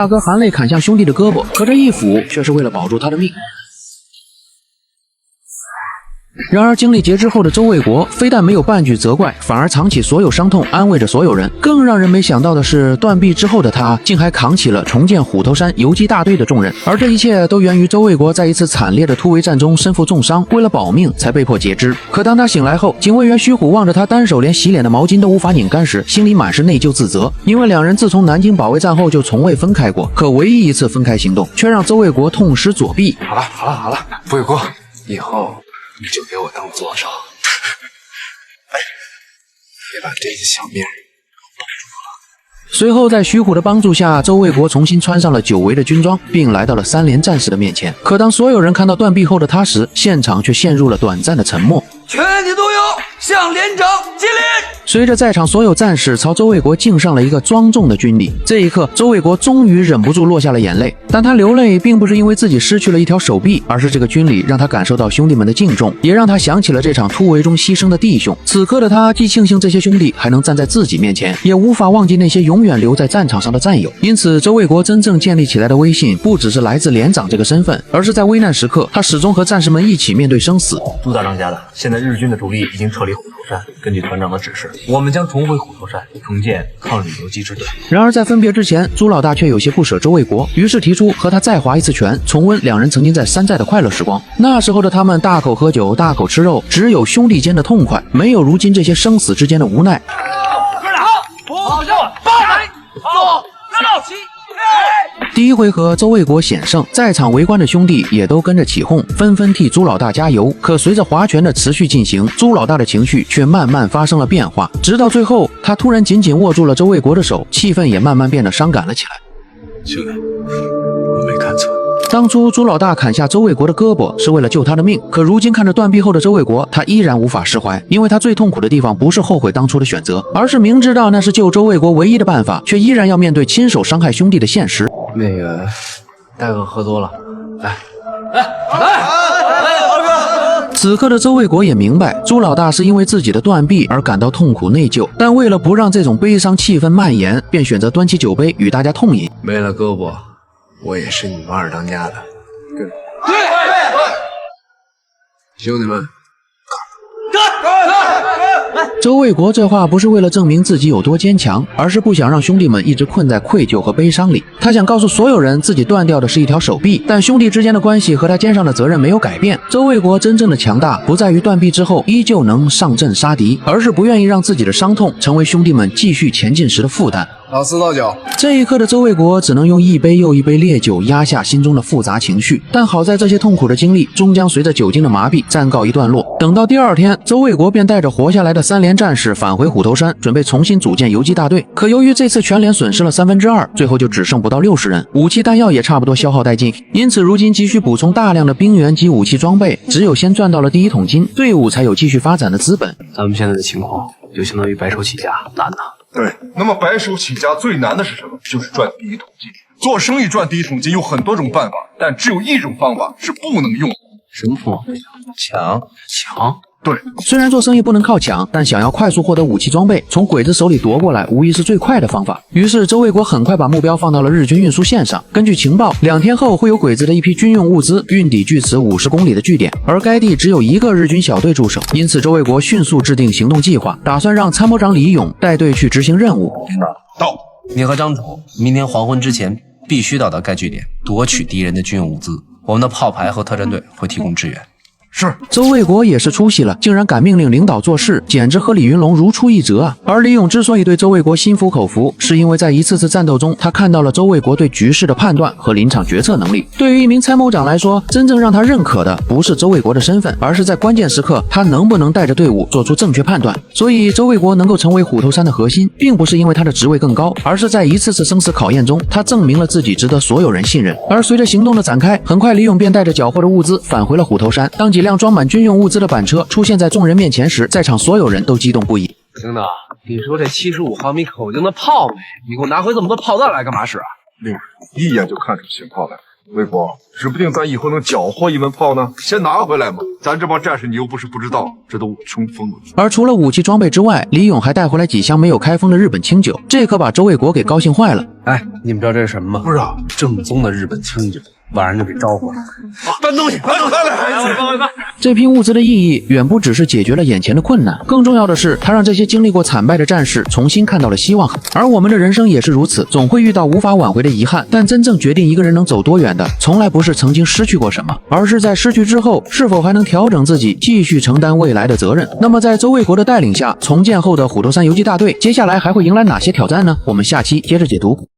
大哥含淚砍向兄弟的胳膊，可這一斧卻是為了保住他的命。然而精力竭之後的周衛國非但沒有半句責怪，反而藏起所有傷痛，安慰着所有人。更讓人沒想到的是，斷臂之後的他竟還扛起了重建虎頭山游擊大隊的重任。而這一切都源於周衛國在一次慘烈的突圍戰中身負重傷，為了保命才被迫截肢。可當他醒來後，警衛員徐虎望着他單手連洗臉的毛巾都無法擰乾時，心裡滿是內疚自責。因為兩人自從南京保衛戰後就從未分開過，可唯一一次分開行動卻讓周衛國痛失左臂。好了，衛國，以後你就给我当左手，别把这个小命保住了。隨後在徐虎的幫助下，周衛國重新穿上了久違的軍裝，並來到了三連戰士的面前。可當所有人看到斷臂後的他時，現場卻陷入了短暫的沉默。全體都有向連長敬禮。隨着在場所有戰士朝周衛國敬上了一個莊重的軍禮，這一刻，周衛國終於忍不住落下了眼淚。但他流淚並不是因為自己失去了一條手臂，而是這個軍禮讓他感受到兄弟們的敬重，也讓他想起了這場突圍中犧牲的弟兄。此刻的他既慶幸這些兄弟還能站在自己面前，也無法忘記那些永遠留在戰場上的戰友。因此，周衛國真正建立起來的威信，不只是來自連長這個身份，而是在危難時刻，他始終和戰士們一起面對生死。朱大當家的，現在日軍的主力已經撤離虎頭山，根據團長的指示，我們將重回虎頭山，重建抗日游擊支隊。然而在分別之前，朱老大卻有些不捨周衛國，於是提出和他再划一次拳，重溫兩人曾經在山寨的快樂時光。那時候的他們大口喝酒，大口吃肉，只有兄弟間的痛快，沒有如今這些生死之間的無奈。哥倆好，八百，走，6、7。第一回合，周衛國險勝，在場圍觀的兄弟也都跟着起哄，紛紛替朱老大加油。可隨着划拳的持續進行，朱老大的情緒卻慢慢發生了變化，直到最後，他突然緊緊握住了周衛國的手，氣氛也慢慢變得傷感了起來。兄弟，我沒看錯。當初朱老大砍下周衛國的胳膊是為了救他的命，可如今看着斷臂後的周衛國，他依然無法釋懷，因為他最痛苦的地方不是後悔當初的選擇，而是明知道那是救周衛國唯一的辦法，卻依然要面對親手傷害兄弟的現實。那個大哥喝多了，來，二哥。此刻的周衛國也明白，朱老大是因為自己的斷臂而感到痛苦內疚，但為了不讓這種悲傷氣氛蔓延，便選擇端起酒杯與大家痛飲。沒了胳膊，我也是你們二當家的。對，兄弟們，周衛國這話不是為了證明自己有多堅強，而是不想讓兄弟們一直困在愧疚和悲傷裡。他想告訴所有人，自己斷掉的是一條手臂，但兄弟之間的關係和他肩上的責任沒有改變。周衛國真正的強大，不在於斷臂之後依舊能上陣殺敵，而是不願意讓自己的傷痛成為兄弟們繼續前進時的負擔。老四倒酒。這一刻的周衛國只能用一杯又一杯烈酒壓下心中的複雜情緒，但好在這些痛苦的經歷終將隨着酒精的麻痹暫告一段落。等到第二天，周衛國便帶着活下來的三連戰士返回虎頭山，準備重新組建游擊大隊。可由於這次全連損失了2/3，最後就只剩不到60人，武器彈藥也差不多消耗殆盡，因此如今急需補充大量的兵員及武器裝備，只有先賺到了第一桶金，隊伍才有繼續發展的資本。咱們現在的情況就相當於白手起家，難吶。對，那麼白手起家最難的是什麼？就是賺第一桶金。做生意賺第一桶金有很多種辦法，但只有一種方法是不能用的。什麼方法？搶？對，雖然做生意不能靠搶，但想要快速獲得武器裝備，從鬼子手裡奪過來無疑是最快的方法。於是周衛國很快把目標放到了日軍運輸線上。根據情報，2天後會有鬼子的一批軍用物資運抵距此50公里的據點，而該地只有一個日軍小隊駐守。因此周衛國迅速制定行動計劃，打算讓參謀長李勇帶隊去執行任務。到，你和張主明天黃昏之前必須到達該據點，奪取敵人的軍用物資。我們的炮排和特戰隊會提供支援。是。周衛國也是出息了，竟然敢命令領導做事，簡直和李雲龍如出一轍啊！而李勇之所以對周衛國心服口服，是因為在一次次戰鬥中，他看到了周衛國對局勢的判斷和臨場決策能力。對於一名參謀長來說，真正讓他認可的不是周衛國的身份，而是在關鍵時刻他能不能帶着隊伍做出正確判斷。所以周衛國能夠成為虎頭山的核心，並不是因為他的職位更高，而是在一次次生死考驗中，他證明了自己值得所有人信任。而隨着行動的展開，很快李勇便帶着繳獲的物資返回了虎頭山。當幾輛裝滿軍用物資的板車出現在眾人面前時，在場所有人都激動不已。领導，你說這75毫米口徑的炮沒？你給我拿回這麼多炮彈來幹嘛使啊？令一眼就看出情況來，魏国，指不定咱以後能缴获一门炮呢，先拿回来嘛。咱这帮战士，你又不是不知道，这都冲锋了。而除了武器装备之外，李勇还带回来几箱没有开封的日本清酒，这可把周卫国给高兴坏了。哎，你们知道这是什么吗？不知道，正宗的日本清酒，晚上就给招呼了。搬东西，搬东西，搬！这批物资的意义远不只是解决了眼前的困难，更重要的是，它讓这些经历过惨败的战士重新看到了希望。而我们的人生也是如此，总会遇到无法挽回的遗憾，但真正决定一个人能走多遠的，從來不是曾經失去過什麼，而是在失去之後，是否還能調整自己，繼續承擔未來的責任。那麼在周衛國的帶領下，重建後的虎頭山游擊大隊，接下來還會迎來哪些挑戰呢？我們下期接着解讀。